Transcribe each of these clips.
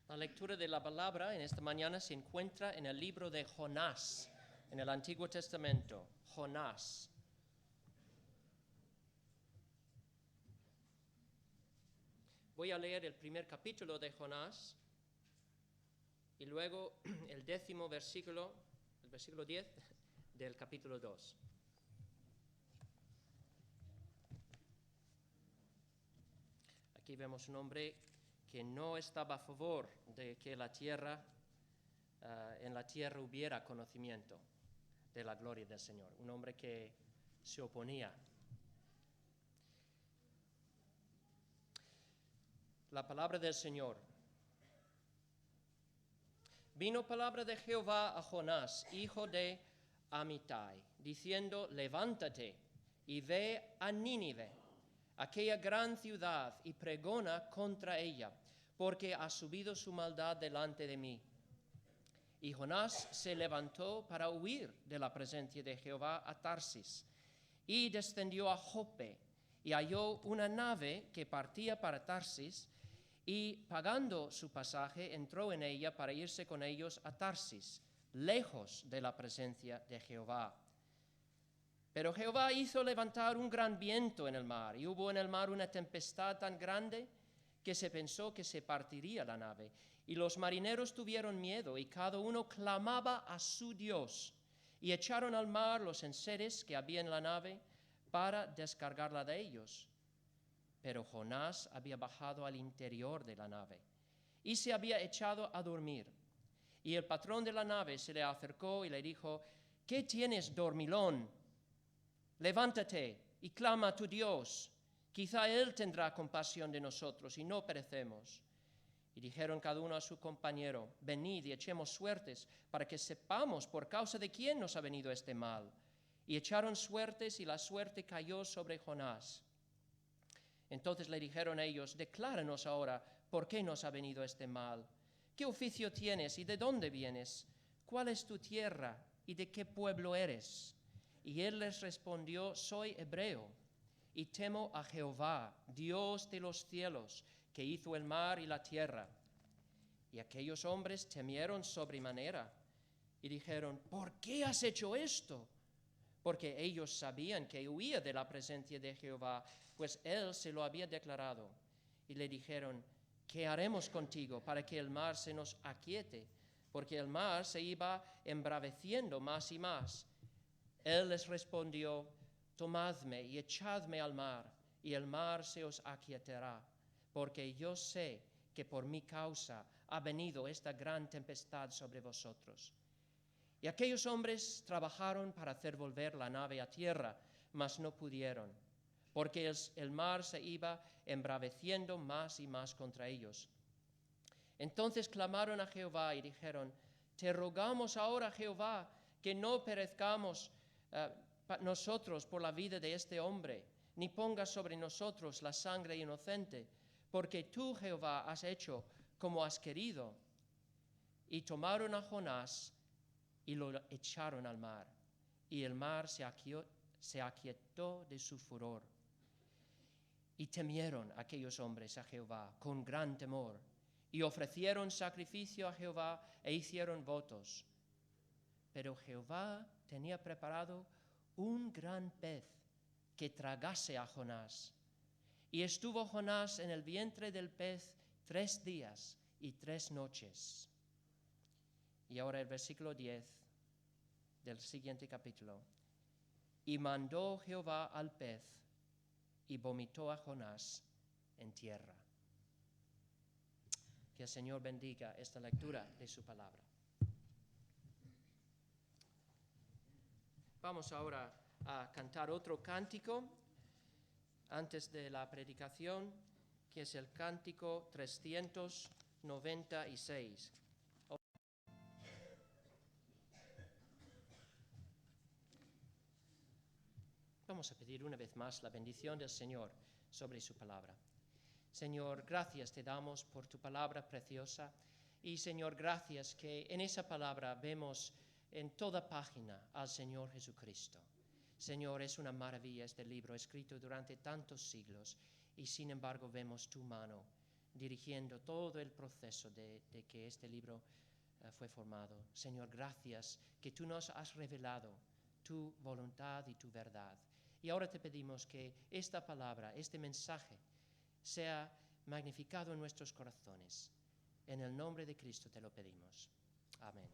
La lectura de la palabra en esta mañana se encuentra en el libro de Jonás, en el Antiguo Testamento. Jonás. Voy a leer el primer capítulo de Jonás y luego el 10º versículo, el versículo 10 del capítulo 2. Aquí vemos un hombre que no estaba a favor de que en la tierra hubiera conocimiento de la gloria del Señor, un hombre que se oponía. La palabra del Señor. Vino palabra de Jehová a Jonás, hijo de Amitai, diciendo: levántate y ve a Nínive, aquella gran ciudad, y pregona contra ella, porque ha subido su maldad delante de mí. Y Jonás se levantó para huir de la presencia de Jehová a Tarsis, y descendió a Jope, y halló una nave que partía para Tarsis, y pagando su pasaje entró en ella para irse con ellos a Tarsis, lejos de la presencia de Jehová. Pero Jehová hizo levantar un gran viento en el mar, y hubo en el mar una tempestad tan grande que se pensó que se partiría la nave. Y los marineros tuvieron miedo, y cada uno clamaba a su Dios, y echaron al mar los enseres que había en la nave para descargarla de ellos. Pero Jonás había bajado al interior de la nave y se había echado a dormir. Y el patrón de la nave se le acercó y le dijo: ¿qué tienes, dormilón? Levántate y clama a tu Dios. Quizá Él tendrá compasión de nosotros y no perecemos. Y dijeron cada uno a su compañero: venid y echemos suertes para que sepamos por causa de quién nos ha venido este mal. Y echaron suertes, y la suerte cayó sobre Jonás. Entonces le dijeron ellos: decláranos ahora por qué nos ha venido este mal. ¿Qué oficio tienes y de dónde vienes? ¿Cuál es tu tierra y de qué pueblo eres? Y él les respondió: soy hebreo y temo a Jehová, Dios de los cielos, que hizo el mar y la tierra. Y aquellos hombres temieron sobremanera y dijeron: ¿por qué has hecho esto? Porque ellos sabían que huía de la presencia de Jehová, pues él se lo había declarado. Y le dijeron: ¿qué haremos contigo para que el mar se nos aquiete? Porque el mar se iba embraveciendo más y más. Él les respondió: tomadme y echadme al mar, y el mar se os aquietará, porque yo sé que por mi causa ha venido esta gran tempestad sobre vosotros. Y aquellos hombres trabajaron para hacer volver la nave a tierra, mas no pudieron, porque el mar se iba embraveciendo más y más contra ellos. Entonces clamaron a Jehová y dijeron: te rogamos ahora, Jehová, que no perezcamos nosotros por la vida de este hombre, ni pongas sobre nosotros la sangre inocente, porque tú, Jehová, has hecho como has querido. Y tomaron a Jonás y lo echaron al mar, y el mar se aquietó de su furor. Y temieron aquellos hombres a Jehová con gran temor, y ofrecieron sacrificio a Jehová e hicieron votos. Pero Jehová tenía preparado un gran pez que tragase a Jonás. Y estuvo Jonás en el vientre del pez 3 días y 3 noches. Y ahora el versículo 10 del siguiente capítulo. Y mandó Jehová al pez, y vomitó a Jonás en tierra. Que el Señor bendiga esta lectura de su palabra. Vamos ahora a cantar otro cántico antes de la predicación, que es el cántico 396. Vamos a pedir una vez más la bendición del Señor sobre su palabra. Señor, gracias te damos por tu palabra preciosa, y Señor, gracias que en esa palabra vemos en toda página al Señor Jesucristo. Señor, es una maravilla este libro escrito durante tantos siglos, y sin embargo vemos tu mano dirigiendo todo el proceso de que este libro fue formado. Señor, gracias que tú nos has revelado tu voluntad y tu verdad. Y ahora te pedimos que esta palabra, este mensaje, sea magnificado en nuestros corazones. En el nombre de Cristo te lo pedimos. Amén.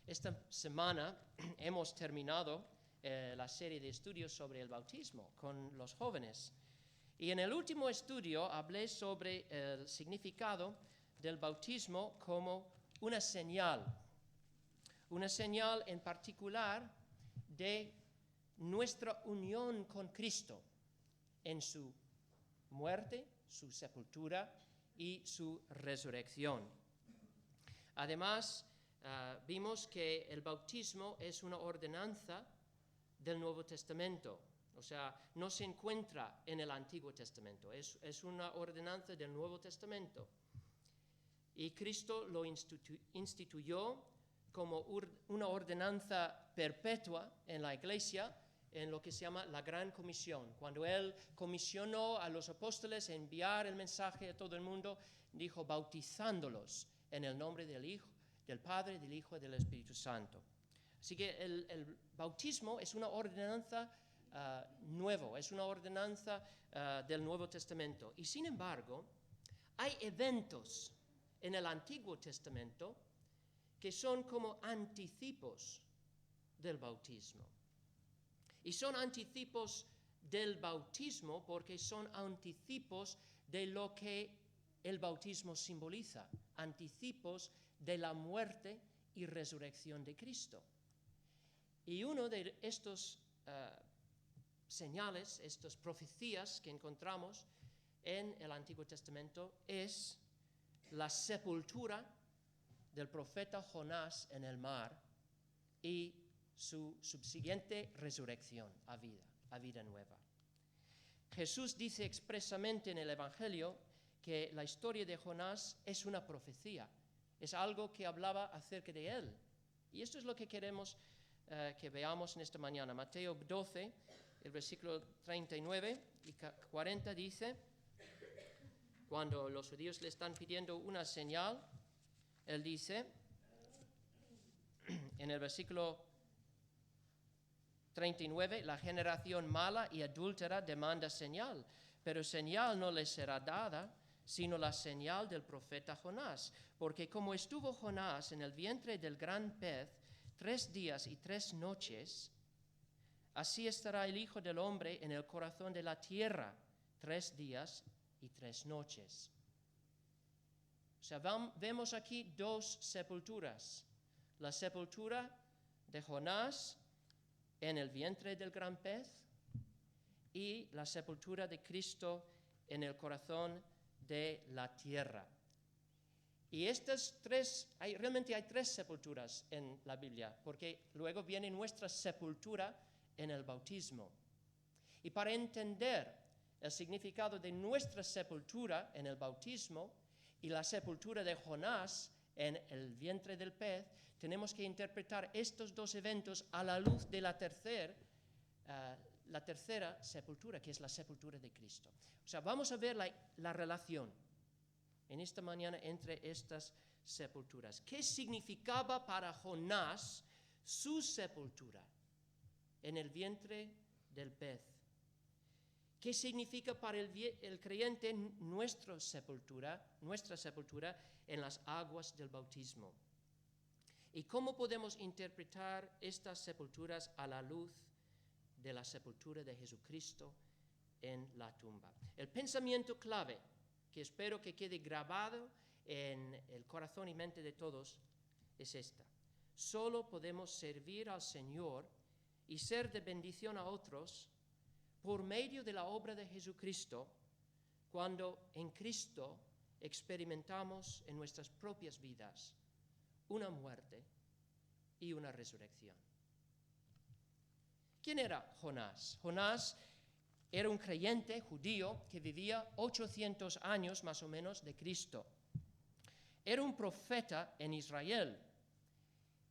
Esta semana hemos terminado la serie de estudios sobre el bautismo con los jóvenes. Y en el último estudio hablé sobre el significado del bautismo como una señal en particular de nuestra unión con Cristo en su muerte, su sepultura y su resurrección. Además, vimos que el bautismo es una ordenanza del Nuevo Testamento, o sea, no se encuentra en el Antiguo Testamento, es una ordenanza del Nuevo Testamento. Y Cristo lo instituyó como una ordenanza perpetua en la Iglesia, en lo que se llama la Gran Comisión. Cuando Él comisionó a los apóstoles a enviar el mensaje a todo el mundo, dijo, bautizándolos en el nombre del Hijo, del Padre, del Hijo y del Espíritu Santo. Así que el bautismo es una ordenanza nueva, es una ordenanza del Nuevo Testamento. Y sin embargo, hay eventos en el Antiguo Testamento que son como anticipos del bautismo. Y son anticipos del bautismo porque son anticipos de lo que el bautismo simboliza, anticipos de la muerte y resurrección de Cristo. Y uno de estos señales, estas profecías que encontramos en el Antiguo Testamento es la sepultura del profeta Jonás en el mar y su subsiguiente resurrección a vida nueva. Jesús dice expresamente en el Evangelio que la historia de Jonás es una profecía, es algo que hablaba acerca de él. Y esto es lo que queremos que veamos en esta mañana. Mateo 12, el versículo 39 y 40 dice, cuando los judíos le están pidiendo una señal, él dice, en el versículo 39, la generación mala y adúltera demanda señal, pero señal no le será dada, sino la señal del profeta Jonás. Porque como estuvo Jonás en el vientre del gran pez 3 días y 3 noches, así estará el Hijo del Hombre en el corazón de la tierra 3 días y 3 noches. O sea, vemos aquí 2 sepulturas. La sepultura de Jonás en el vientre del gran pez y la sepultura de Cristo en el corazón de la tierra. Y realmente hay 3 sepulturas en la Biblia, porque luego viene nuestra sepultura en el bautismo. Y para entender el significado de nuestra sepultura en el bautismo y la sepultura de Jonás en el vientre del pez, tenemos que interpretar estos 2 eventos a la luz de la tercera sepultura, que es la sepultura de Cristo. O sea, vamos a ver la relación en esta mañana entre estas sepulturas. ¿Qué significaba para Jonás su sepultura en el vientre del pez? ¿Qué significa para el creyente nuestra sepultura en las aguas del bautismo? ¿Y cómo podemos interpretar estas sepulturas a la luz de la sepultura de Jesucristo en la tumba? El pensamiento clave que espero que quede grabado en el corazón y mente de todos es esta. Solo podemos servir al Señor y ser de bendición a otros por medio de la obra de Jesucristo, cuando en Cristo experimentamos en nuestras propias vidas una muerte y una resurrección. ¿Quién era Jonás? Jonás era un creyente judío que vivía 800 años más o menos de Cristo. Era un profeta en Israel.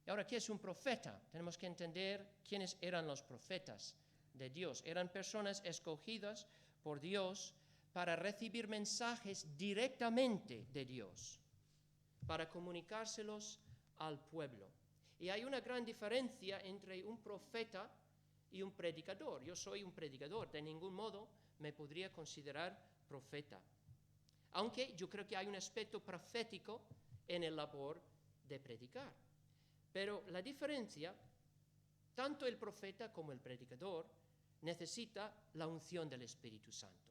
Y ahora, ¿qué es un profeta? Tenemos que entender quiénes eran los profetas de Dios. Eran personas escogidas por Dios para recibir mensajes directamente de Dios, para comunicárselos al pueblo. Y hay una gran diferencia entre un profeta y un predicador. Yo soy un predicador, de ningún modo me podría considerar profeta. Aunque yo creo que hay un aspecto profético en el labor de predicar. Pero la diferencia, tanto el profeta como el predicador necesita la unción del Espíritu Santo.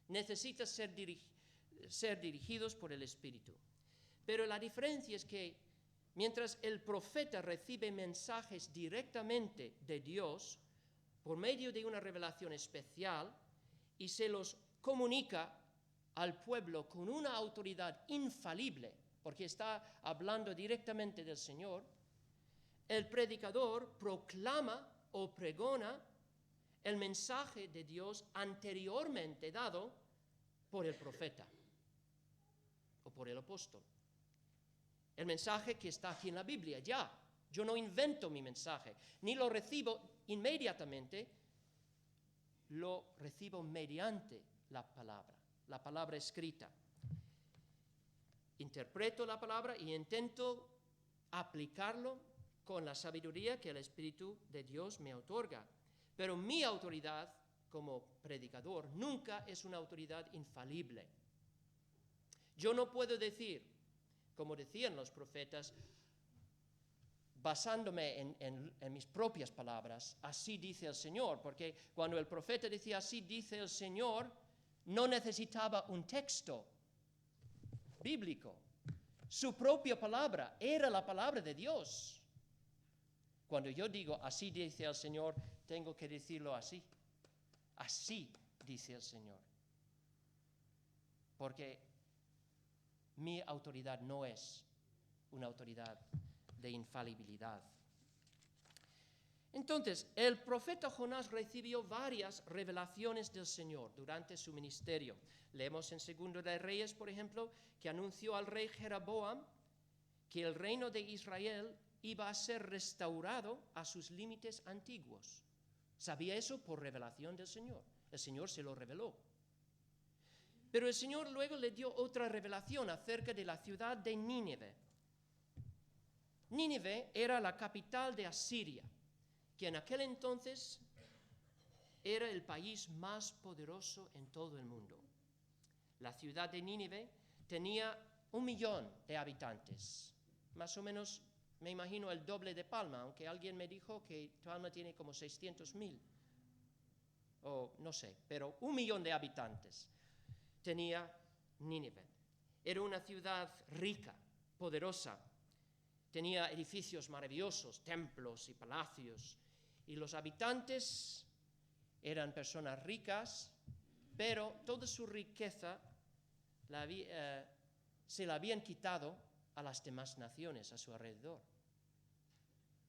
Necesita ser dirigidos por el Espíritu. Pero la diferencia es que mientras el profeta recibe mensajes directamente de Dios por medio de una revelación especial y se los comunica al pueblo con una autoridad infalible, porque está hablando directamente del Señor, el predicador proclama o pregona el mensaje de Dios anteriormente dado por el profeta o por el apóstol. El mensaje que está aquí en la Biblia, ya. Yo no invento mi mensaje, ni lo recibo inmediatamente, lo recibo mediante la palabra escrita. Interpreto la palabra y intento aplicarlo con la sabiduría que el Espíritu de Dios me otorga. Pero mi autoridad como predicador nunca es una autoridad infalible. Yo no puedo decir, como decían los profetas, basándome en mis propias palabras, así dice el Señor, porque cuando el profeta decía así dice el Señor, no necesitaba un texto bíblico. Su propia palabra era la palabra de Dios. Cuando yo digo así dice el Señor, tengo que decirlo así. Así dice el Señor. Porque mi autoridad no es una autoridad de infalibilidad. Entonces, el profeta Jonás recibió varias revelaciones del Señor durante su ministerio. Leemos en 2 de Reyes, por ejemplo, que anunció al rey Jeroboam que el reino de Israel iba a ser restaurado a sus límites antiguos. Sabía eso por revelación del Señor. El Señor se lo reveló. Pero el Señor luego le dio otra revelación acerca de la ciudad de Nínive. Nínive era la capital de Asiria, que en aquel entonces era el país más poderoso en todo el mundo. La ciudad de Nínive tenía 1 millón de habitantes, más o menos, me imagino, el doble de Palma, aunque alguien me dijo que Palma tiene como 600,000, o no sé, pero 1 millón de habitantes tenía Nínive. Era una ciudad rica, poderosa, tenía edificios maravillosos, templos y palacios, y los habitantes eran personas ricas, pero toda su riqueza se la habían quitado a las demás naciones a su alrededor.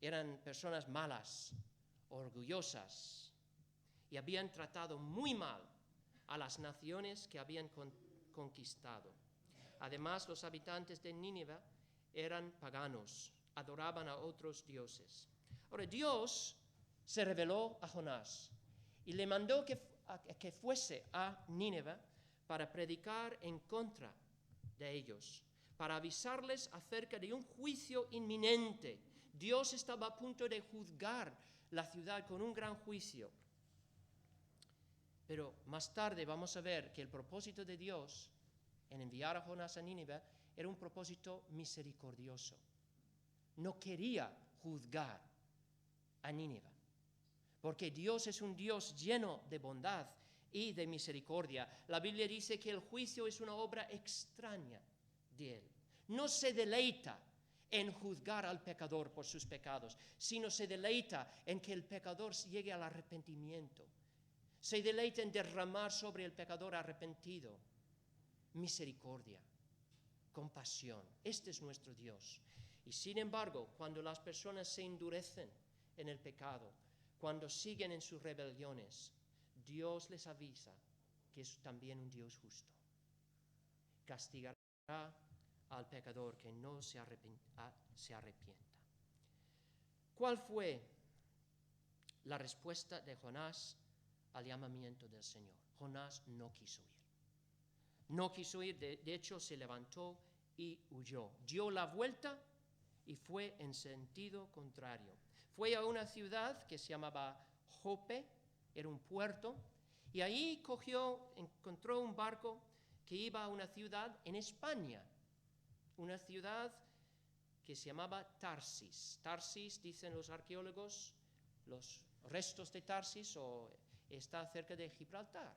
Eran personas malas, orgullosas, y habían tratado muy mal a las naciones que habían conquistado. Además, los habitantes de Nínive eran paganos, adoraban a otros dioses. Ahora, Dios se reveló a Jonás y le mandó que fuese a Nínive para predicar en contra de ellos, para avisarles acerca de un juicio inminente. Dios estaba a punto de juzgar la ciudad con un gran juicio. Pero más tarde vamos a ver que el propósito de Dios en enviar a Jonás a Nínive era un propósito misericordioso. No quería juzgar a Nínive, porque Dios es un Dios lleno de bondad y de misericordia. La Biblia dice que el juicio es una obra extraña de Él. No se deleita en juzgar al pecador por sus pecados, sino se deleita en que el pecador llegue al arrepentimiento. Se deleita en derramar sobre el pecador arrepentido misericordia, compasión. Este es nuestro Dios. Y sin embargo, cuando las personas se endurecen en el pecado, cuando siguen en sus rebeliones, Dios les avisa que es también un Dios justo. Castigará al pecador que no se arrepienta. ¿Cuál fue la respuesta de Jonás al llamamiento del Señor? Jonás no quiso ir. No quiso ir, de hecho se levantó y huyó. Dio la vuelta y fue en sentido contrario. Fue a una ciudad que se llamaba Jope, era un puerto, y ahí encontró un barco que iba a una ciudad en España, una ciudad que se llamaba Tarsis. Tarsis, dicen los arqueólogos, los restos de Tarsis está cerca de Gibraltar.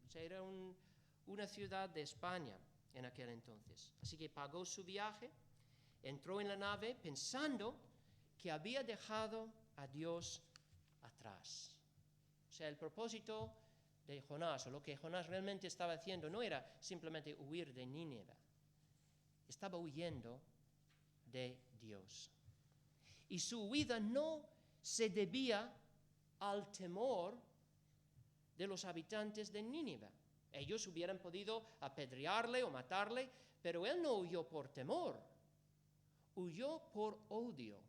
O sea, era una ciudad de España en aquel entonces. Así que pagó su viaje, entró en la nave pensando que había dejado a Dios atrás. O sea, el propósito de Jonás, o lo que Jonás realmente estaba haciendo, no era simplemente huir de Nínive. Estaba huyendo de Dios. Y su huida no se debía al temor de los habitantes de Nínive. Ellos hubieran podido apedrearle o matarle, pero él no huyó por temor, huyó por odio.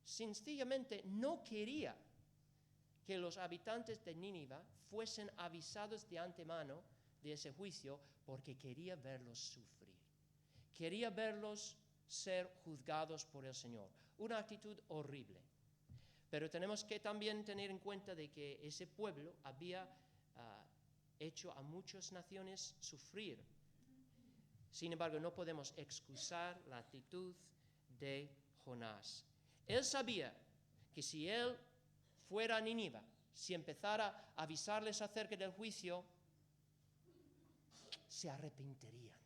Sencillamente no quería que los habitantes de Nínive fuesen avisados de antemano de ese juicio, porque quería verlos sufrir. Quería verlos ser juzgados por el Señor. Una actitud horrible. Pero tenemos que también tener en cuenta de que ese pueblo había hecho a muchas naciones sufrir. Sin embargo, no podemos excusar la actitud de Jonás. Él sabía que si él fuera a Nínive, si empezara a avisarles acerca del juicio, se arrepentirían.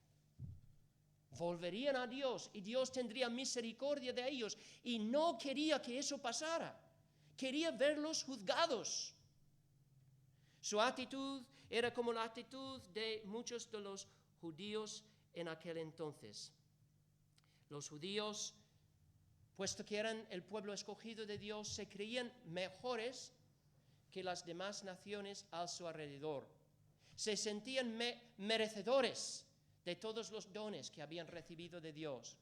Volverían a Dios y Dios tendría misericordia de ellos. Y no quería que eso pasara. Quería verlos juzgados. Su actitud era como la actitud de muchos de los judíos en aquel entonces. Los judíos, puesto que eran el pueblo escogido de Dios, se creían mejores que las demás naciones a su alrededor. Se sentían merecedores de todos los dones que habían recibido de Dios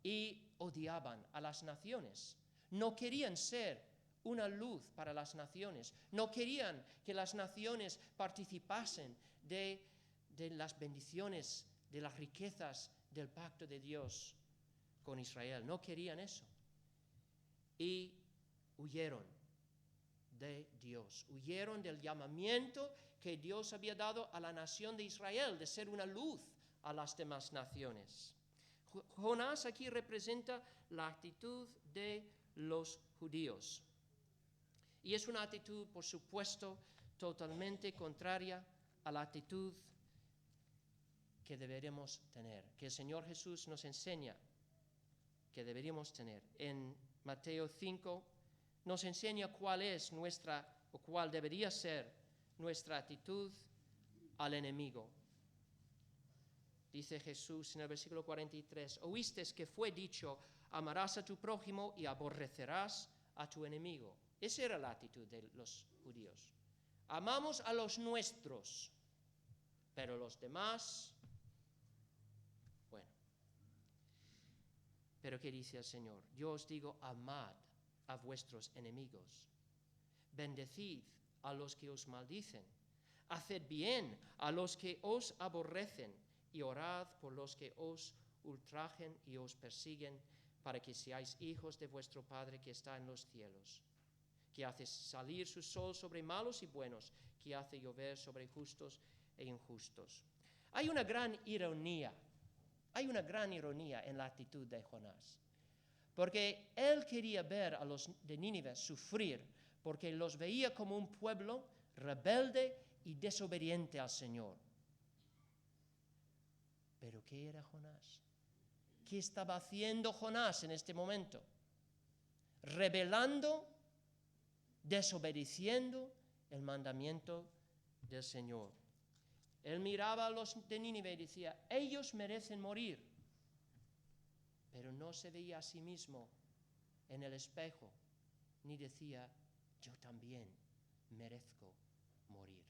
y odiaban a las naciones. No querían ser una luz para las naciones. No querían que las naciones participasen de las bendiciones, de las riquezas del pacto de Dios con Israel. No querían eso. Y huyeron de Dios. Huyeron del llamamiento que Dios había dado a la nación de Israel, de ser una luz a las demás naciones. Jonás aquí representa la actitud de los judíos. Y es una actitud, por supuesto, totalmente contraria a la actitud que deberíamos tener, que el Señor Jesús nos enseña que deberíamos tener. En Mateo 5 nos enseña cuál es o cuál debería ser nuestra actitud al enemigo. Dice Jesús en el versículo 43, oísteis que fue dicho, amarás a tu prójimo y aborrecerás a tu enemigo. Esa era la actitud de los judíos. Amamos a los nuestros, pero los demás, bueno. Pero ¿qué dice el Señor? Yo os digo, amad a vuestros enemigos, bendecid a los que os maldicen, haced bien a los que os aborrecen y orad por los que os ultrajen y os persiguen, para que seáis hijos de vuestro Padre que está en los cielos, que hace salir su sol sobre malos y buenos, que hace llover sobre justos e injustos. Hay una gran ironía en la actitud de Jonás, porque él quería ver a los de Nínive sufrir, porque los veía como un pueblo rebelde y desobediente al Señor. ¿Pero qué era Jonás? ¿Qué estaba haciendo Jonás en este momento? Rebelando, desobedeciendo el mandamiento del Señor. Él miraba a los de Nínive y decía, ellos merecen morir, pero no se veía a sí mismo en el espejo, ni decía, yo también merezco morir.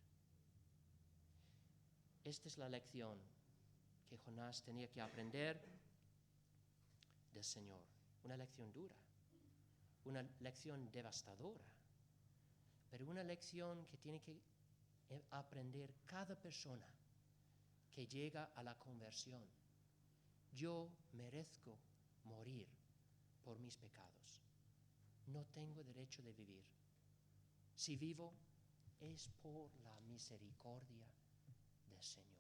Esta es la lección que Jonás tenía que aprender del Señor. Una lección dura, una lección devastadora, pero una lección que tiene que aprender cada persona que llega a la conversión. Yo merezco morir por mis pecados. No tengo derecho de vivir. Si vivo, es por la misericordia del Señor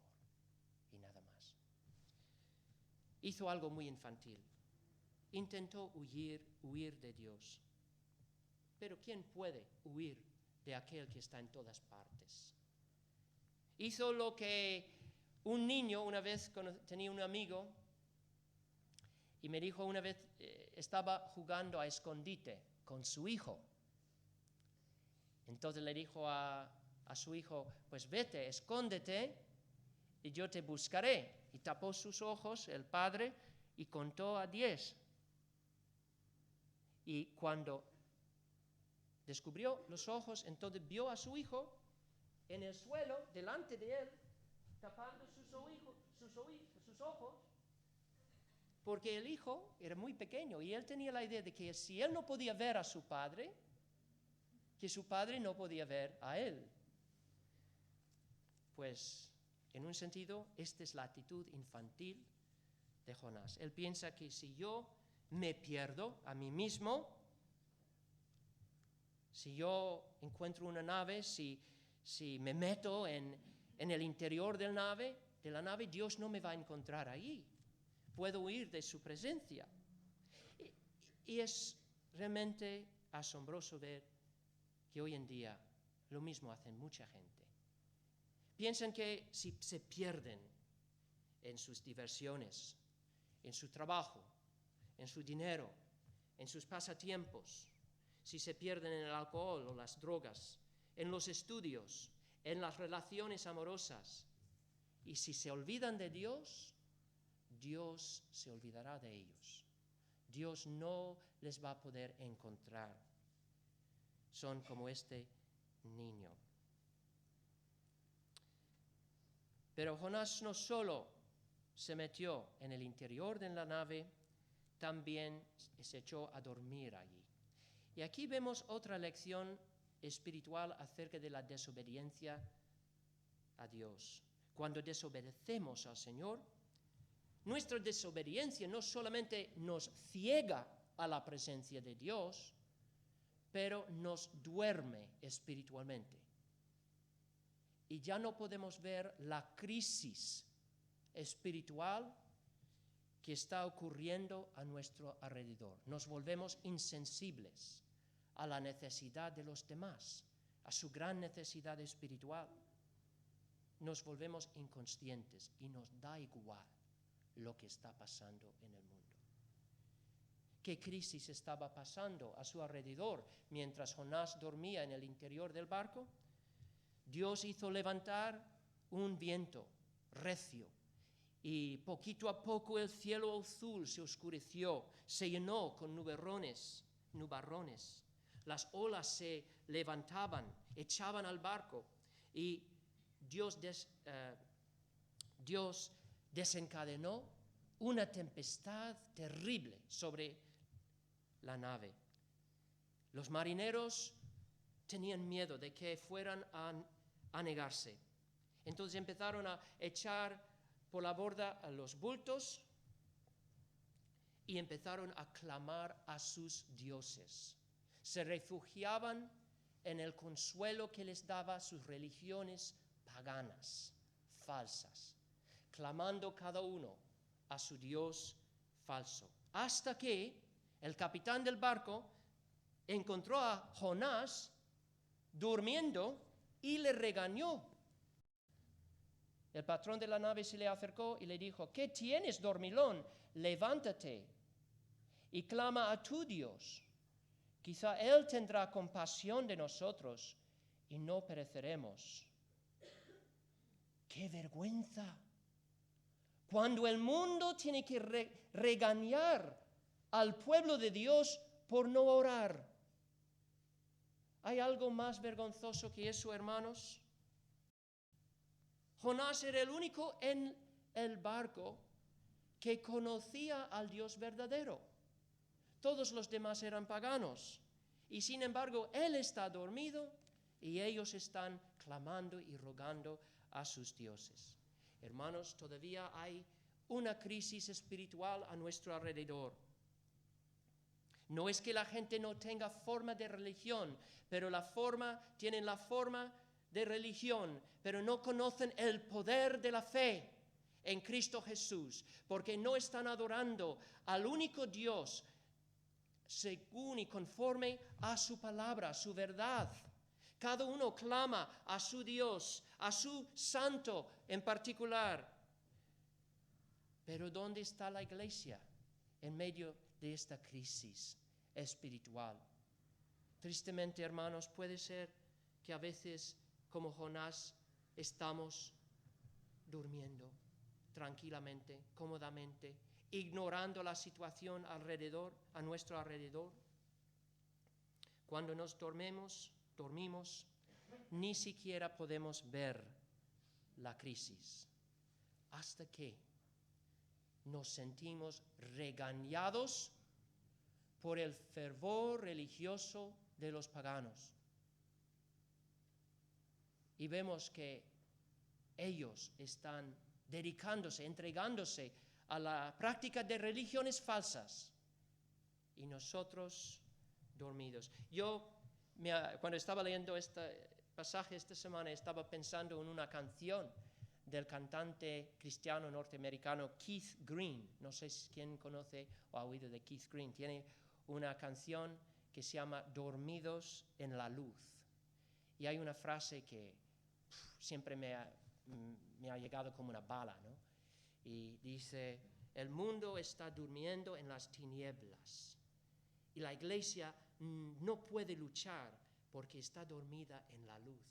y nada más. Hizo algo muy infantil. Intentó huir de Dios. Pero ¿quién puede huir de aquel que está en todas partes? Hizo lo que un niño una vez tenía un amigo y me dijo una vez, estaba jugando a escondite con su hijo. Entonces le dijo a su hijo, pues vete, escóndete y yo te buscaré. Y tapó sus ojos el padre y contó a 10. Y cuando descubrió los ojos, entonces vio a su hijo en el suelo, delante de él, tapando sus ojos, porque el hijo era muy pequeño y él tenía la idea de que si él no podía ver a su padre, que su padre no podía ver a él. Pues, en un sentido, esta es la actitud infantil de Jonás. Él piensa que si yo me pierdo a mí mismo, si yo encuentro una nave, si me meto en el interior de la nave, Dios no me va a encontrar ahí. Puedo huir de su presencia. Y es realmente asombroso ver que hoy en día lo mismo hacen mucha gente. Piensan que si se pierden en sus diversiones, en su trabajo, en su dinero, en sus pasatiempos, si se pierden en el alcohol o las drogas, en los estudios, en las relaciones amorosas, y si se olvidan de Dios, Dios se olvidará de ellos. Dios no les va a poder encontrar. Son como este niño. Pero Jonás no solo se metió en el interior de la nave, también se echó a dormir allí. Y aquí vemos otra lección espiritual acerca de la desobediencia a Dios. Cuando desobedecemos al Señor, nuestra desobediencia no solamente nos ciega a la presencia de Dios, pero nos duerme espiritualmente. Y ya no podemos ver la crisis espiritual que está ocurriendo a nuestro alrededor. Nos volvemos insensibles a la necesidad de los demás, a su gran necesidad espiritual. Nos volvemos inconscientes y nos da igual lo que está pasando en el mundo. ¿Qué crisis estaba pasando a su alrededor mientras Jonás dormía en el interior del barco? Dios hizo levantar un viento recio y poquito a poco el cielo azul se oscureció, se llenó con nubarrones. Las olas se levantaban, echaban al barco y Dios desencadenó una tempestad terrible sobre la nave. Los marineros tenían miedo de que fueran a anegarse. Entonces empezaron a echar por la borda a los bultos y empezaron a clamar a sus dioses. Se refugiaban en el consuelo que les daba sus religiones paganas, falsas, clamando cada uno a su dios falso. Hasta que el capitán del barco encontró a Jonás durmiendo y le regañó. El patrón de la nave se le acercó y le dijo: ¿qué tienes, dormilón? Levántate y clama a tu Dios. Quizá Él tendrá compasión de nosotros y no pereceremos. ¡Qué vergüenza! Cuando el mundo tiene que regañar al pueblo de Dios por no orar. ¿Hay algo más vergonzoso que eso, hermanos? Jonás era el único en el barco que conocía al Dios verdadero. Todos los demás eran paganos. Y sin embargo, él está dormido y ellos están clamando y rogando a sus dioses. Hermanos, todavía hay una crisis espiritual a nuestro alrededor. No es que la gente no tenga forma de religión, pero tienen la forma de religión, pero no conocen el poder de la fe en Cristo Jesús, porque no están adorando al único Dios según y conforme a su palabra, a su verdad. Cada uno clama a su Dios, a su santo en particular. Pero ¿dónde está la iglesia en medio de esta crisis espiritual? Tristemente, hermanos, puede ser que a veces, como Jonás, estamos durmiendo tranquilamente, cómodamente, ignorando la situación a nuestro alrededor. Cuando nos dormimos, ni siquiera podemos ver la crisis, hasta que nos sentimos regañados por el fervor religioso de los paganos. Y vemos que ellos están dedicándose, entregándose a la práctica de religiones falsas y nosotros dormidos. Cuando estaba leyendo este pasaje esta semana, estaba pensando en una canción del cantante cristiano norteamericano Keith Green. No sé si quién conoce o ha oído de Keith Green. Tiene una canción que se llama Dormidos en la Luz. Y hay una frase que siempre me ha llegado como una bala, ¿no? Y dice: el mundo está durmiendo en las tinieblas y la iglesia no puede luchar porque está dormida en la luz.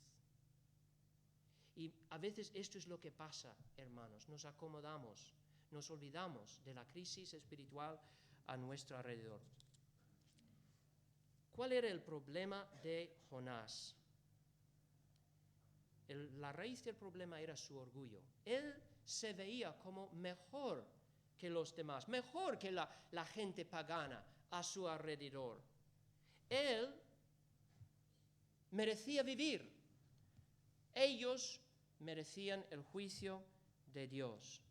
Y a veces esto es lo que pasa, hermanos. Nos acomodamos, nos olvidamos de la crisis espiritual a nuestro alrededor. ¿Cuál era el problema de Jonás? La raíz del problema era su orgullo. Él se veía como mejor que los demás, mejor que la gente pagana a su alrededor. Él merecía vivir. Ellos merecían el juicio de Dios.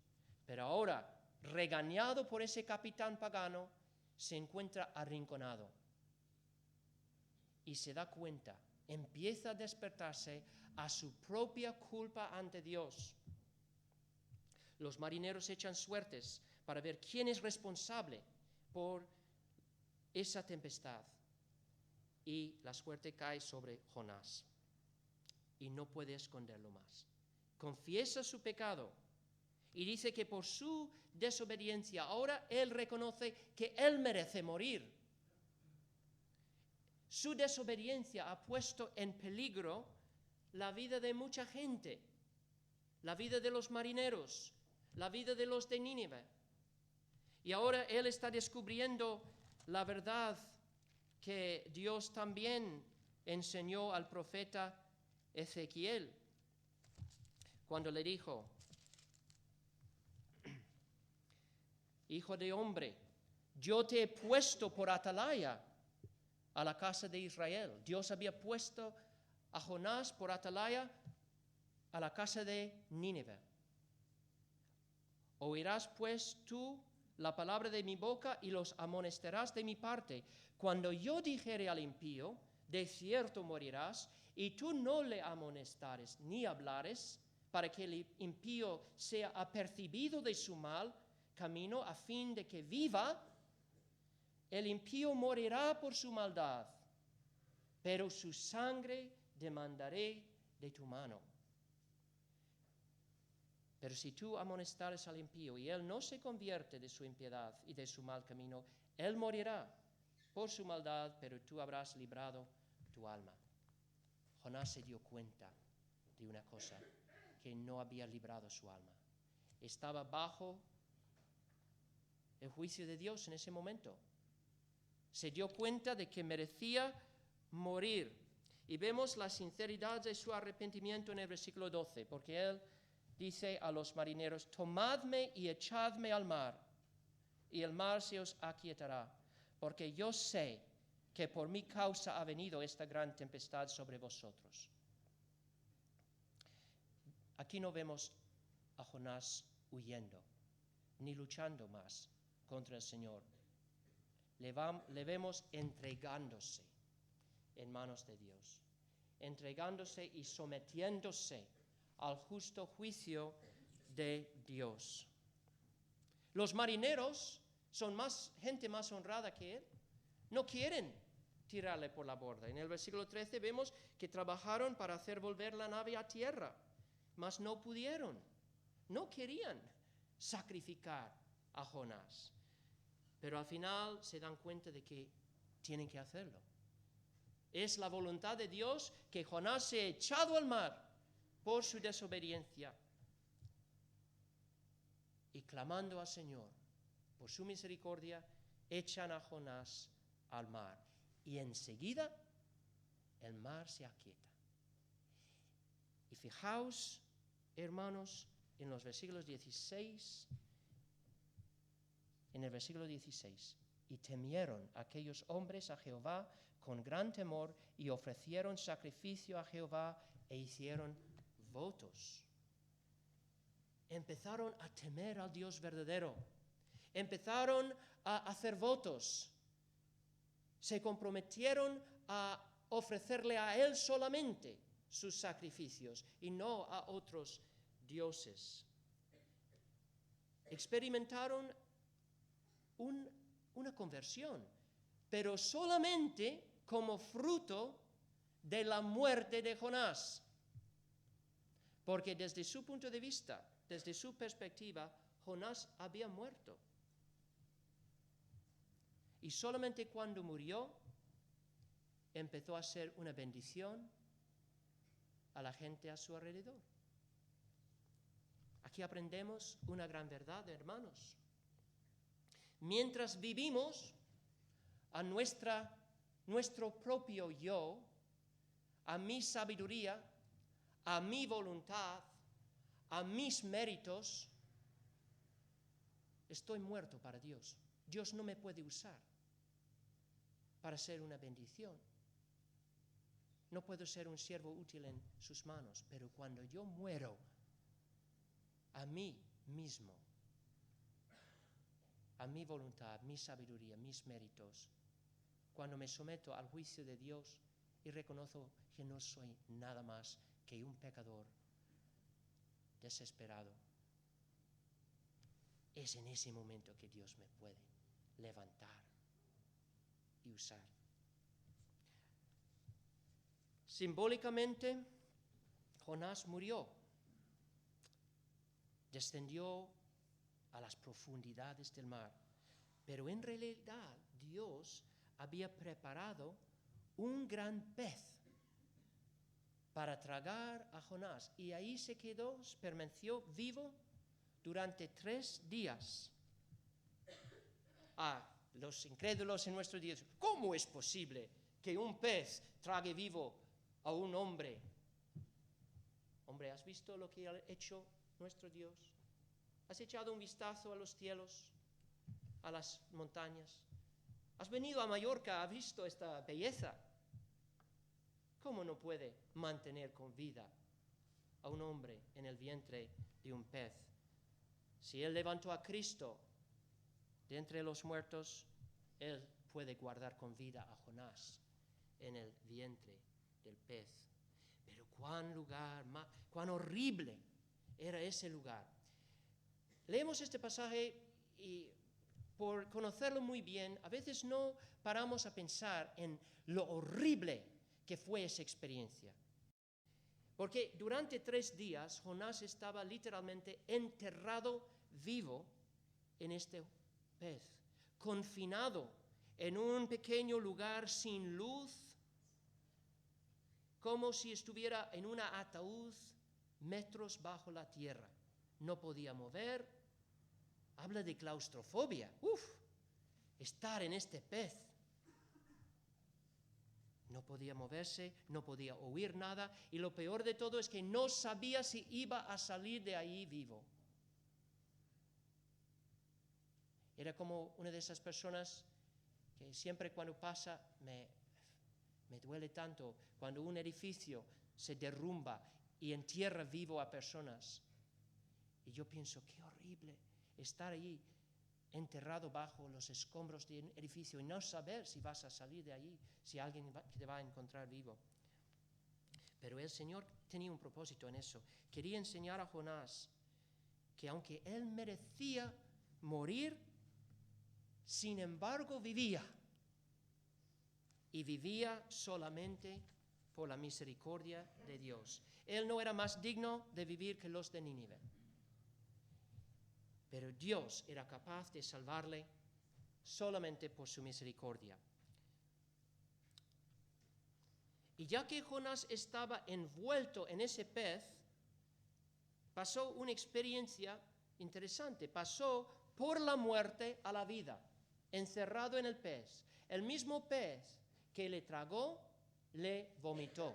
Pero ahora, regañado por ese capitán pagano, se encuentra arrinconado. Y se da cuenta, empieza a despertarse a su propia culpa ante Dios. Los marineros echan suertes para ver quién es responsable por esa tempestad. Y la suerte cae sobre Jonás. Y no puede esconderlo más. Confiesa su pecado y dice que por su desobediencia ahora él reconoce que él merece morir. Su desobediencia ha puesto en peligro la vida de mucha gente, la vida de los marineros, la vida de los de Nínive. Y ahora él está descubriendo la verdad que Dios también enseñó al profeta Ezequiel, cuando le dijo: hijo de hombre, yo te he puesto por atalaya a la casa de Israel. Dios había puesto a Jonás por atalaya a la casa de Nínive. Oirás pues tú la palabra de mi boca y los amonestarás de mi parte. Cuando yo dijere al impío, de cierto morirás, y tú no le amonestares ni hablares, para que el impío sea apercibido de su mal camino, a fin de que viva, el impío morirá por su maldad, pero su sangre demandaré de tu mano. Pero si tú amonestares al impío y él no se convierte de su impiedad y de su mal camino, él morirá por su maldad, pero tú habrás librado tu alma. Jonás se dio cuenta de una cosa, que no había librado su alma. Estaba bajo el juicio de Dios en ese momento. Se dio cuenta de que merecía morir. Y vemos la sinceridad de su arrepentimiento en el versículo 12, porque él dice a los marineros: tomadme y echadme al mar, y el mar se os aquietará, porque yo sé que por mi causa ha venido esta gran tempestad sobre vosotros. Aquí no vemos a Jonás huyendo, ni luchando más contra el Señor. Le vemos entregándose en manos de Dios, entregándose y sometiéndose al justo juicio de Dios. Los marineros son gente más honrada que él. No quieren tirarle por la borda. En el versículo 13 vemos que trabajaron para hacer volver la nave a tierra, mas no pudieron. No querían sacrificar a Jonás. Pero al final se dan cuenta de que tienen que hacerlo. Es la voluntad de Dios que Jonás sea echado al mar por su desobediencia. Y clamando al Señor por su misericordia, echan a Jonás al mar. Y enseguida el mar se aquieta. Y fijaos, hermanos, en los versículos 16, en el versículo 16, y temieron aquellos hombres a Jehová con gran temor y ofrecieron sacrificio a Jehová e hicieron votos. Empezaron a temer al Dios verdadero. Empezaron a hacer votos. Se comprometieron a ofrecerle a Él solamente sus sacrificios y no a otros dioses. Experimentaron una conversión, pero solamente como fruto de la muerte de Jonás. Porque desde su punto de vista, desde su perspectiva, Jonás había muerto. Y solamente cuando murió, empezó a ser una bendición a la gente a su alrededor. Aquí aprendemos una gran verdad, hermanos. Mientras vivimos a nuestro propio yo, a mi sabiduría, a mi voluntad, a mis méritos, estoy muerto para Dios. Dios no me puede usar para ser una bendición. No puedo ser un siervo útil en sus manos, pero cuando yo muero a mí mismo, a mi voluntad, mi sabiduría, mis méritos, cuando me someto al juicio de Dios y reconozco que no soy nada más que un pecador desesperado, es en ese momento que Dios me puede levantar y usar. Simbólicamente, Jonás murió, descendió a las profundidades del mar, pero en realidad Dios había preparado un gran pez para tragar a Jonás, y ahí se quedó, permaneció vivo durante 3 días. Los incrédulos en nuestros días, ¿cómo es posible que un pez trague vivo a un hombre? Hombre, ¿has visto lo que ha hecho nuestro Dios? ¿Has echado un vistazo a los cielos, a las montañas? ¿Has venido a Mallorca? ¿Has visto esta belleza? ¿Cómo no puede mantener con vida a un hombre en el vientre de un pez? Si Él levantó a Cristo de entre los muertos, Él puede guardar con vida a Jonás en el vientre del pez. Pero cuán horrible era ese lugar. Leemos este pasaje y por conocerlo muy bien, a veces no paramos a pensar en lo horrible que fue esa experiencia. Porque durante 3 días Jonás estaba literalmente enterrado vivo en este pez, confinado en un pequeño lugar sin luz, como si estuviera en un ataúd metros bajo la tierra. No podía mover. Habla de claustrofobia. Estar en este pez. No podía moverse, no podía oír nada, y lo peor de todo es que no sabía si iba a salir de ahí vivo. Era como una de esas personas que siempre cuando pasa me duele tanto cuando un edificio se derrumba y entierra vivo a personas. Y yo pienso, qué horrible estar allí enterrado bajo los escombros de un edificio y no saber si vas a salir de allí, si alguien te va a encontrar vivo. Pero el Señor tenía un propósito en eso. Quería enseñar a Jonás que aunque él merecía morir, sin embargo vivía. Y vivía solamente por la misericordia de Dios. Él no era más digno de vivir que los de Nínive. Pero Dios era capaz de salvarle solamente por su misericordia. Y ya que Jonás estaba envuelto en ese pez, pasó una experiencia interesante. Pasó por la muerte a la vida, encerrado en el pez. El mismo pez que le tragó, le vomitó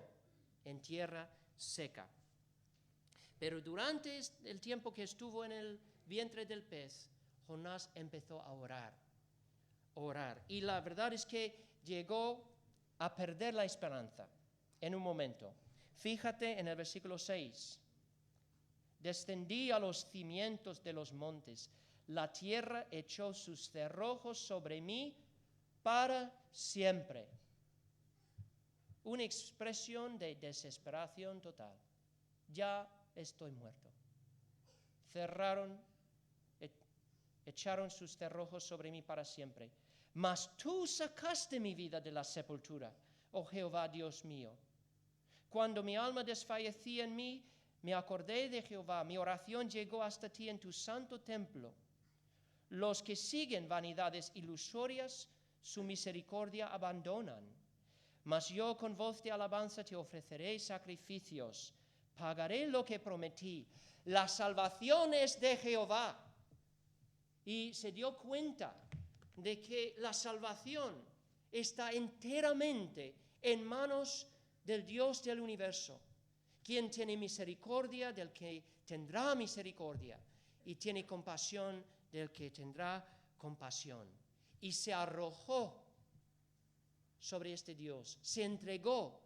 en tierra seca. Pero durante el tiempo que estuvo en el vientre del pez, Jonás empezó a orar. Y la verdad es que llegó a perder la esperanza en un momento. Fíjate en el versículo 6. Descendí a los cimientos de los montes. La tierra echó sus cerrojos sobre mí para siempre. Una expresión de desesperación total. Ya estoy muerto. Echaron sus cerrojos sobre mí para siempre. Mas tú sacaste mi vida de la sepultura, oh Jehová Dios mío. Cuando mi alma desfallecía en mí, me acordé de Jehová. Mi oración llegó hasta ti en tu santo templo. Los que siguen vanidades ilusorias, su misericordia abandonan. Mas yo con voz de alabanza te ofreceré sacrificios. Pagaré lo que prometí. La salvación es de Jehová. Y se dio cuenta de que la salvación está enteramente en manos del Dios del universo, quien tiene misericordia del que tendrá misericordia y tiene compasión del que tendrá compasión. Y se arrojó sobre este Dios, se entregó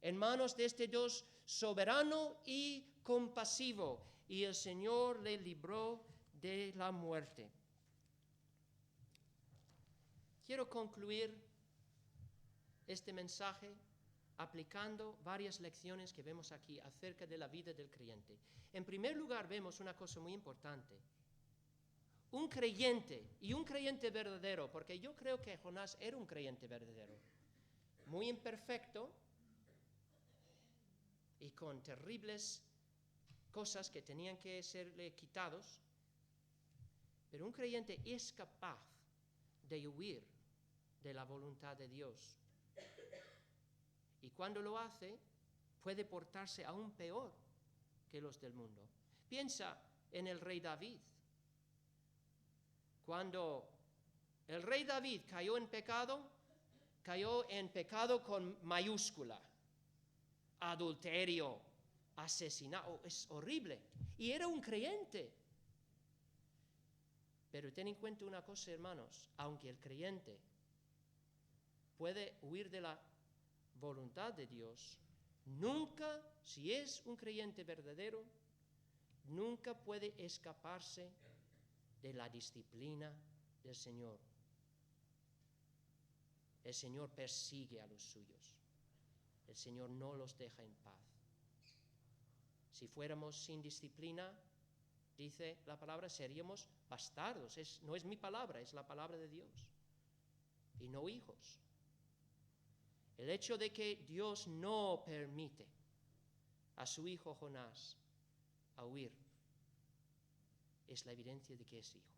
en manos de este Dios soberano y compasivo, y el Señor le libró de la muerte. Quiero concluir este mensaje aplicando varias lecciones que vemos aquí acerca de la vida del creyente. En primer lugar, vemos una cosa muy importante. Un creyente, y un creyente verdadero, porque yo creo que Jonás era un creyente verdadero, muy imperfecto y con terribles cosas que tenían que serle quitados, pero un creyente es capaz de huir de la voluntad de Dios. Y cuando lo hace, puede portarse aún peor que los del mundo. Piensa en el rey David. Cuando el rey David cayó en pecado con mayúscula. Adulterio, asesinato, es horrible. Y era un creyente. Pero ten en cuenta una cosa, hermanos, aunque el creyente puede huir de la voluntad de Dios, nunca, si es un creyente verdadero, nunca puede escaparse de la disciplina del Señor. El Señor persigue a los suyos. El Señor no los deja en paz. Si fuéramos sin disciplina, dice la palabra, seríamos bastardos. No es mi palabra, es la palabra de Dios. Y no hijos. El hecho de que Dios no permite a su hijo Jonás a huir es la evidencia de que es hijo.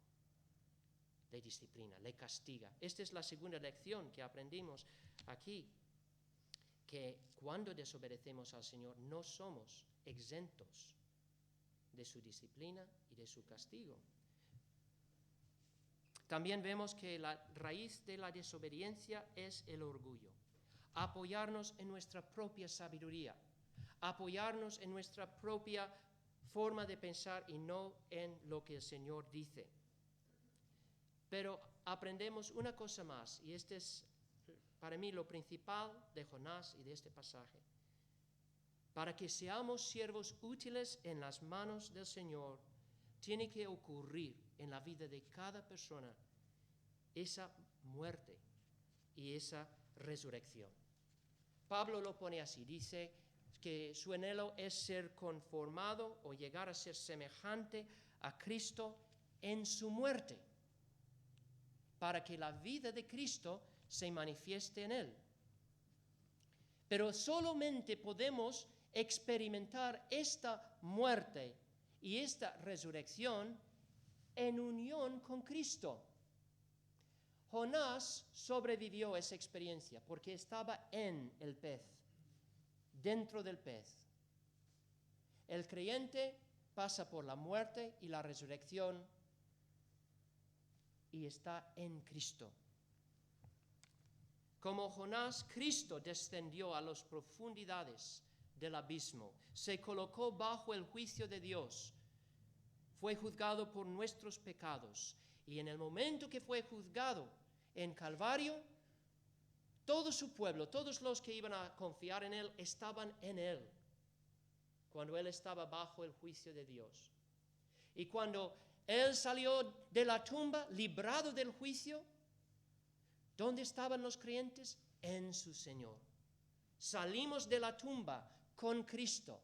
Le disciplina, le castiga. Esta es la segunda lección que aprendimos aquí, que cuando desobedecemos al Señor no somos exentos de su disciplina y de su castigo. También vemos que la raíz de la desobediencia es el orgullo. Apoyarnos en nuestra propia sabiduría, apoyarnos en nuestra propia forma de pensar y no en lo que el Señor dice. Pero aprendemos una cosa más, y este es para mí lo principal de Jonás y de este pasaje. Para que seamos siervos útiles en las manos del Señor, tiene que ocurrir en la vida de cada persona esa muerte y esa resurrección. Pablo lo pone así, dice que su anhelo es ser conformado o llegar a ser semejante a Cristo en su muerte, para que la vida de Cristo se manifieste en él. Pero solamente podemos experimentar esta muerte y esta resurrección en unión con Cristo. Jonás sobrevivió a esa experiencia porque estaba en el pez, dentro del pez. El creyente pasa por la muerte y la resurrección y está en Cristo. Como Jonás, Cristo descendió a las profundidades del abismo, se colocó bajo el juicio de Dios, fue juzgado por nuestros pecados, y en el momento que fue juzgado en Calvario, todo su pueblo, todos los que iban a confiar en él, estaban en él, cuando él estaba bajo el juicio de Dios. Y cuando él salió de la tumba, librado del juicio, ¿dónde estaban los creyentes? En su Señor. Salimos de la tumba con Cristo.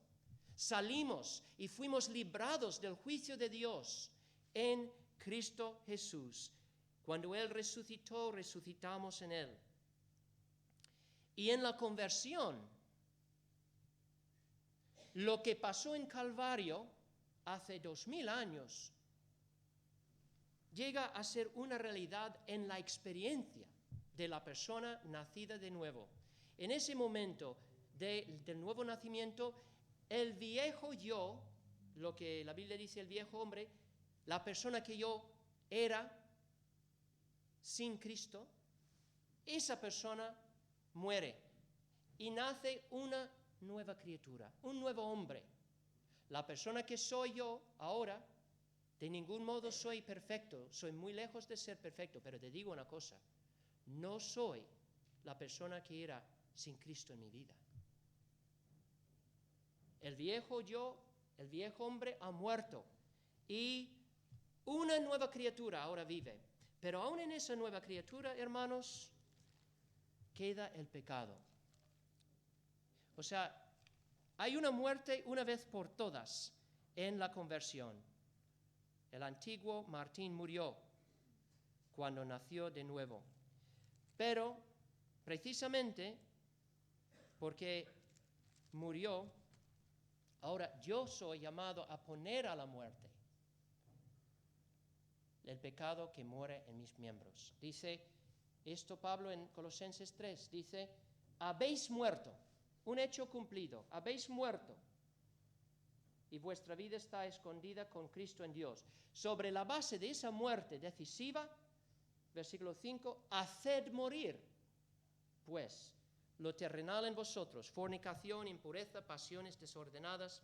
Salimos y fuimos librados del juicio de Dios en Cristo Jesús. Cuando Él resucitó, resucitamos en Él. Y en la conversión, lo que pasó en Calvario hace 2000 años, llega a ser una realidad en la experiencia de la persona nacida de nuevo. En ese momento del nuevo nacimiento, el viejo yo, lo que la Biblia dice el viejo hombre, la persona que yo era sin Cristo, esa persona muere y nace una nueva criatura, un nuevo hombre. La persona que soy yo ahora, de ningún modo soy perfecto, soy muy lejos de ser perfecto, pero te digo una cosa, no soy la persona que era sin Cristo en mi vida. El viejo yo, el viejo hombre ha muerto y una nueva criatura ahora vive. Pero aún en esa nueva criatura, hermanos, queda el pecado. O sea, hay una muerte una vez por todas en la conversión. El antiguo Martín murió cuando nació de nuevo. Pero precisamente porque murió, ahora yo soy llamado a poner a la muerte el pecado que muere en mis miembros. Dice esto Pablo en Colosenses 3, dice, habéis muerto, un hecho cumplido, habéis muerto, y vuestra vida está escondida con Cristo en Dios. Sobre la base de esa muerte decisiva, versículo 5, haced morir, pues, lo terrenal en vosotros, fornicación, impureza, pasiones desordenadas.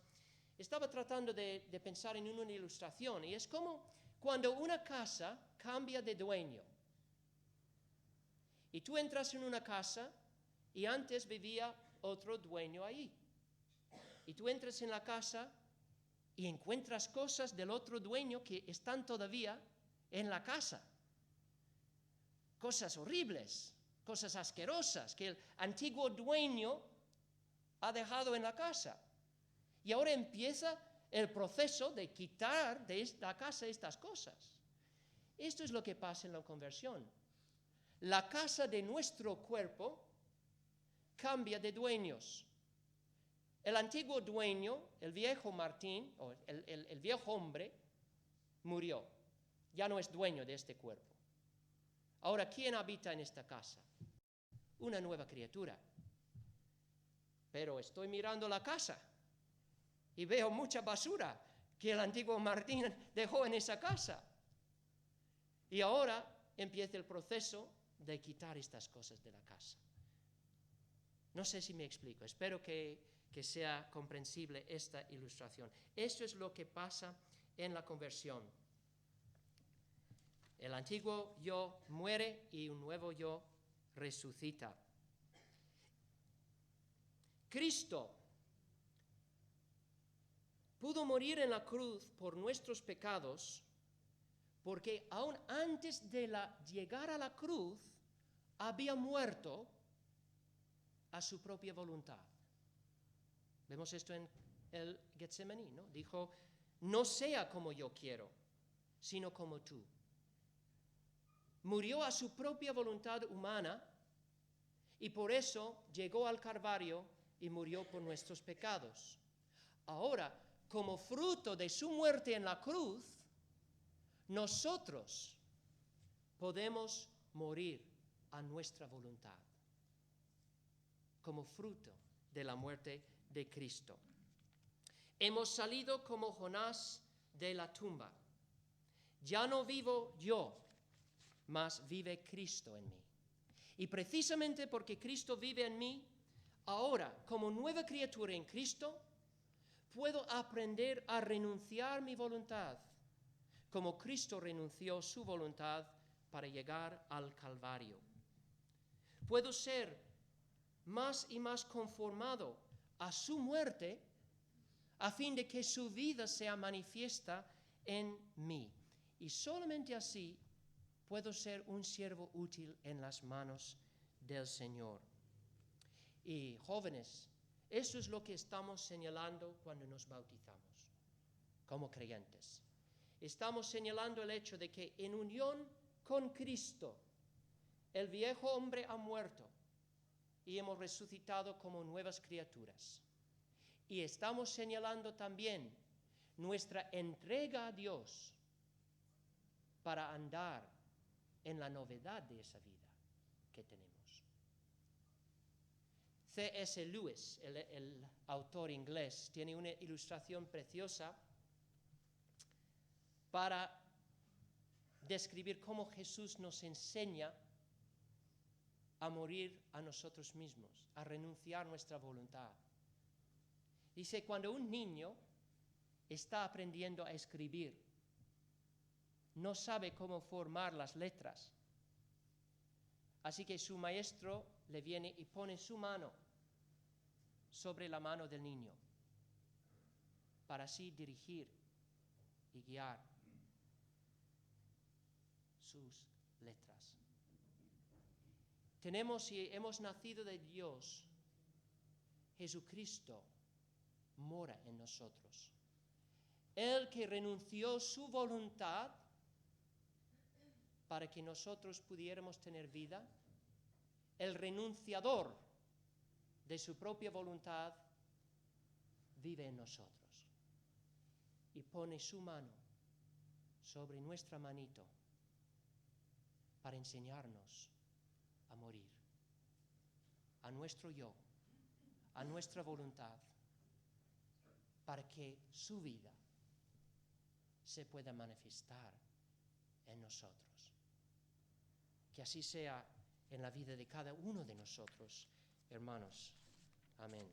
Estaba tratando de pensar en una ilustración, y es como cuando una casa cambia de dueño. Y tú entras en una casa y antes vivía otro dueño ahí. Y tú entras en la casa y encuentras cosas del otro dueño que están todavía en la casa. Cosas horribles, cosas asquerosas que el antiguo dueño ha dejado en la casa. Y ahora empieza el proceso de quitar de esta casa estas cosas. Esto es lo que pasa en la conversión. La casa de nuestro cuerpo cambia de dueños. El antiguo dueño, el viejo Martín, o el viejo hombre, murió. Ya no es dueño de este cuerpo. Ahora, ¿quién habita en esta casa? Una nueva criatura. Pero estoy mirando la casa y veo mucha basura que el antiguo Martín dejó en esa casa. Y ahora empieza el proceso de quitar estas cosas de la casa. No sé si me explico, espero que sea comprensible esta ilustración. Esto es lo que pasa en la conversión. El antiguo yo muere y un nuevo yo resucita. Cristo pudo morir en la cruz por nuestros pecados porque aún antes de llegar a la cruz había muerto a su propia voluntad. Vemos esto en el Getsemaní, ¿no? Dijo, no sea como yo quiero, sino como tú. Murió a su propia voluntad humana y por eso llegó al Calvario y murió por nuestros pecados. Ahora, como fruto de su muerte en la cruz, nosotros podemos morir a nuestra voluntad, como fruto de la muerte de Cristo. Hemos salido como Jonás de la tumba. Ya no vivo yo, mas vive Cristo en mí. Y precisamente porque Cristo vive en mí, ahora, como nueva criatura en Cristo, puedo aprender a renunciar mi voluntad, como Cristo renunció su voluntad para llegar al Calvario. Puedo ser más y más conformado a su muerte, a fin de que su vida sea manifiesta en mí. Y solamente así puedo ser un siervo útil en las manos del Señor. Y jóvenes, eso es lo que estamos señalando cuando nos bautizamos, como creyentes. Estamos señalando el hecho de que en unión con Cristo, el viejo hombre ha muerto y hemos resucitado como nuevas criaturas. Y estamos señalando también nuestra entrega a Dios para andar en la novedad de esa vida que tenemos. C.S. Lewis, el autor inglés, tiene una ilustración preciosa para describir cómo Jesús nos enseña a morir a nosotros mismos, a renunciar nuestra voluntad. Dice, cuando un niño está aprendiendo a escribir, no sabe cómo formar las letras. Así que su maestro le viene y pone su mano sobre la mano del niño para así dirigir y guiar sus letras. Tenemos y hemos nacido de Dios. Jesucristo mora en nosotros. Él que renunció su voluntad para que nosotros pudiéramos tener vida, el renunciador de su propia voluntad vive en nosotros y pone su mano sobre nuestra manito para enseñarnos a morir a nuestro yo, a nuestra voluntad, para que su vida se pueda manifestar en nosotros. Que así sea en la vida de cada uno de nosotros, hermanos. Amén.